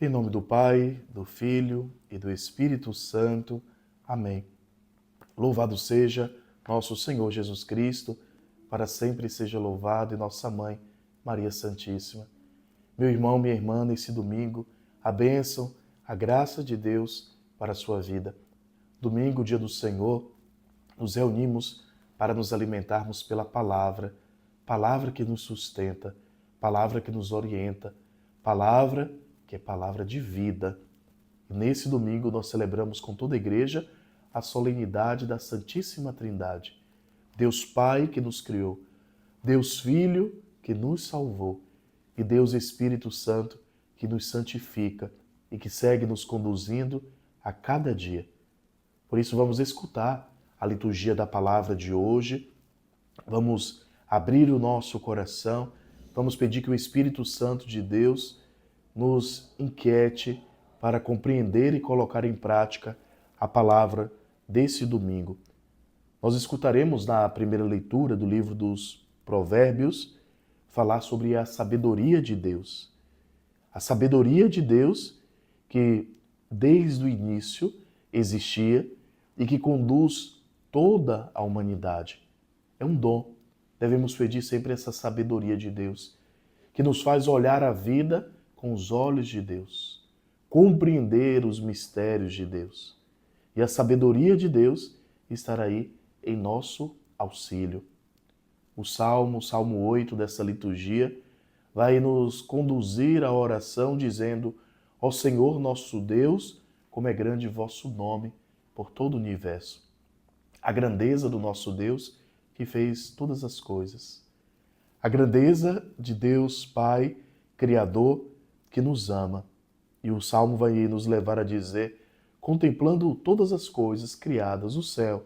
Em nome do Pai, do Filho e do Espírito Santo. Amém. Louvado seja nosso Senhor Jesus Cristo, para sempre seja louvado, e nossa Mãe, Maria Santíssima. Meu irmão, minha irmã, nesse domingo, a bênção, a graça de Deus para a sua vida. Domingo, dia do Senhor, nos reunimos para nos alimentarmos pela palavra, palavra que nos sustenta, palavra que nos orienta, palavra que é palavra de vida. Nesse domingo nós celebramos com toda a igreja a solenidade da Santíssima Trindade. Deus Pai que nos criou, Deus Filho que nos salvou e Deus Espírito Santo que nos santifica e que segue nos conduzindo a cada dia. Por isso vamos escutar a liturgia da palavra de hoje, vamos abrir o nosso coração, vamos pedir que o Espírito Santo de Deus nos inquiete para compreender e colocar em prática a palavra desse domingo. Nós escutaremos na primeira leitura do livro dos Provérbios falar sobre a sabedoria de Deus. A sabedoria de Deus que desde o início existia e que conduz toda a humanidade. É um dom. Devemos pedir sempre essa sabedoria de Deus, que nos faz olhar a vida com os olhos de Deus, compreender os mistérios de Deus. E a sabedoria de Deus estará aí em nosso auxílio. O Salmo 8 dessa liturgia, vai nos conduzir à oração dizendo: ó Senhor nosso Deus, como é grande vosso nome por todo o universo. A grandeza do nosso Deus que fez todas as coisas. A grandeza de Deus Pai, Criador, que nos ama. E o Salmo vai nos levar a dizer, contemplando todas as coisas criadas, o céu,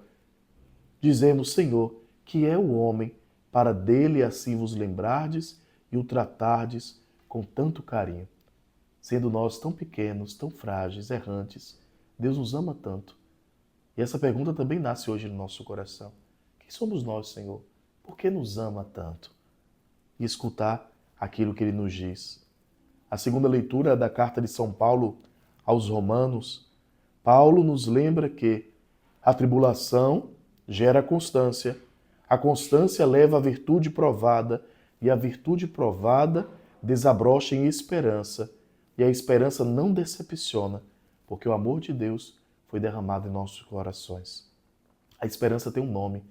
dizemos: Senhor, que é o homem, para dele assim vos lembrardes e o tratardes com tanto carinho. Sendo nós tão pequenos, tão frágeis, errantes, Deus nos ama tanto. E essa pergunta também nasce hoje no nosso coração. Quem somos nós, Senhor? Por que nos ama tanto? E escutar aquilo que Ele nos diz. A segunda leitura da carta de São Paulo aos Romanos, Paulo nos lembra que a tribulação gera constância, a constância leva à virtude provada, e a virtude provada desabrocha em esperança, e a esperança não decepciona, porque o amor de Deus foi derramado em nossos corações. A esperança tem um nome,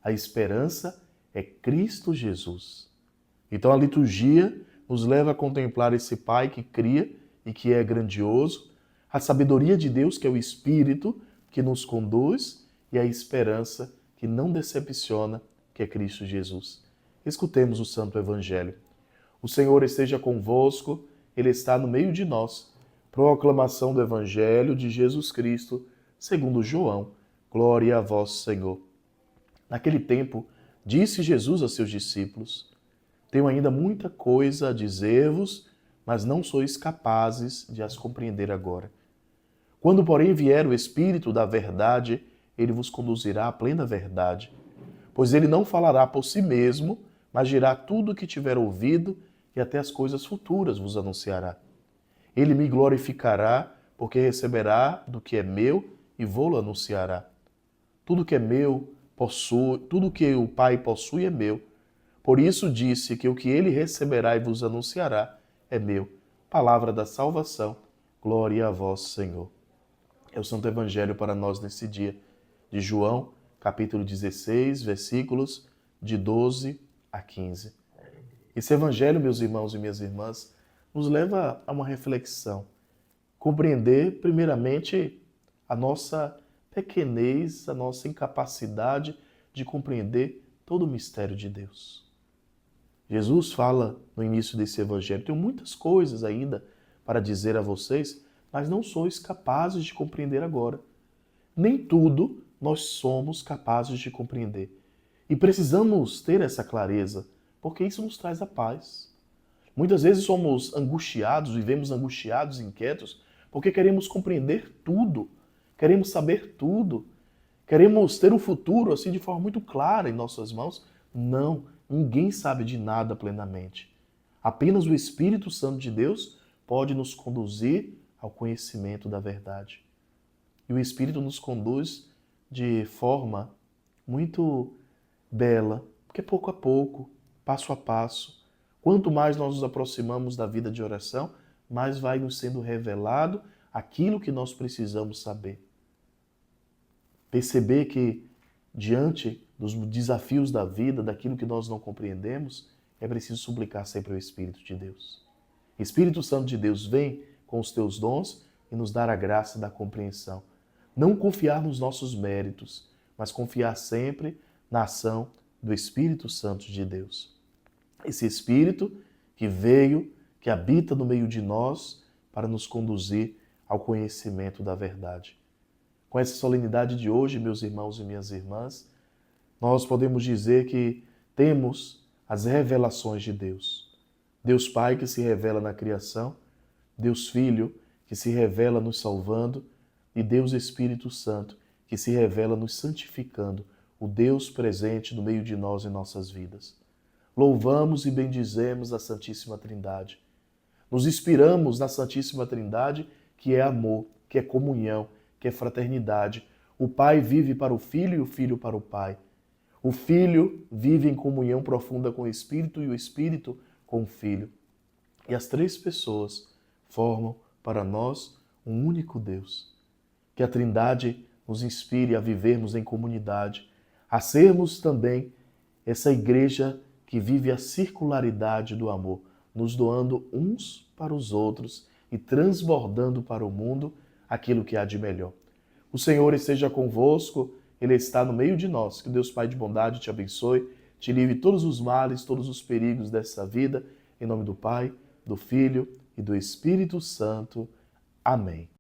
a esperança é Cristo Jesus. Então a liturgia nos leva a contemplar esse Pai que cria e que é grandioso, a sabedoria de Deus, que é o Espírito, que nos conduz, e a esperança que não decepciona, que é Cristo Jesus. Escutemos o Santo Evangelho. O Senhor esteja convosco, Ele está no meio de nós. Proclamação do Evangelho de Jesus Cristo, segundo João. Glória a vós, Senhor. Naquele tempo, disse Jesus a seus discípulos: tenho ainda muita coisa a dizer-vos, mas não sois capazes de as compreender agora. Quando, porém, vier o Espírito da verdade, ele vos conduzirá à plena verdade. Pois ele não falará por si mesmo, mas dirá tudo o que tiver ouvido, e até as coisas futuras vos anunciará. Ele me glorificará, porque receberá do que é meu e vô-lo anunciará. Tudo que é meu, tudo que o Pai possui é meu. Por isso disse que o que ele receberá e vos anunciará é meu. Palavra da salvação. Glória a vós, Senhor. É o Santo Evangelho para nós nesse dia, de João, capítulo 16, versículos de 12 a 15. Esse Evangelho, meus irmãos e minhas irmãs, nos leva a uma reflexão. Compreender, primeiramente, a nossa pequenez, a nossa incapacidade de compreender todo o mistério de Deus. Jesus fala no início desse Evangelho: tenho muitas coisas ainda para dizer a vocês, mas não sois capazes de compreender agora. Nem tudo nós somos capazes de compreender. E precisamos ter essa clareza, porque isso nos traz a paz. Muitas vezes somos angustiados, vivemos angustiados, inquietos, porque queremos compreender tudo, queremos saber tudo, queremos ter o futuro assim de forma muito clara em nossas mãos. Não, ninguém sabe de nada plenamente. Apenas o Espírito Santo de Deus pode nos conduzir ao conhecimento da verdade. E o Espírito nos conduz de forma muito bela, porque pouco a pouco, passo a passo, quanto mais nós nos aproximamos da vida de oração, mais vai nos sendo revelado aquilo que nós precisamos saber. Perceber que, diante dos desafios da vida, daquilo que nós não compreendemos, é preciso suplicar sempre ao Espírito de Deus. Espírito Santo de Deus, vem com os teus dons e nos dar a graça da compreensão. Não confiar nos nossos méritos, mas confiar sempre na ação do Espírito Santo de Deus. Esse Espírito que veio, que habita no meio de nós para nos conduzir ao conhecimento da verdade. Com essa solenidade de hoje, meus irmãos e minhas irmãs, nós podemos dizer que temos as revelações de Deus. Deus Pai que se revela na criação, Deus Filho que se revela nos salvando e Deus Espírito Santo que se revela nos santificando, o Deus presente no meio de nós em nossas vidas. Louvamos e bendizemos a Santíssima Trindade. Nos inspiramos na Santíssima Trindade, que é amor, que é comunhão, que é fraternidade. O Pai vive para o Filho e o Filho para o Pai. O Filho vive em comunhão profunda com o Espírito e o Espírito com o Filho. E as três pessoas formam para nós um único Deus. Que a Trindade nos inspire a vivermos em comunidade, a sermos também essa igreja que vive a circularidade do amor, nos doando uns para os outros e transbordando para o mundo aquilo que há de melhor. O Senhor esteja convosco, Ele está no meio de nós. Que Deus Pai de bondade te abençoe, te livre todos os males, todos os perigos dessa vida. Em nome do Pai, do Filho e do Espírito Santo. Amém.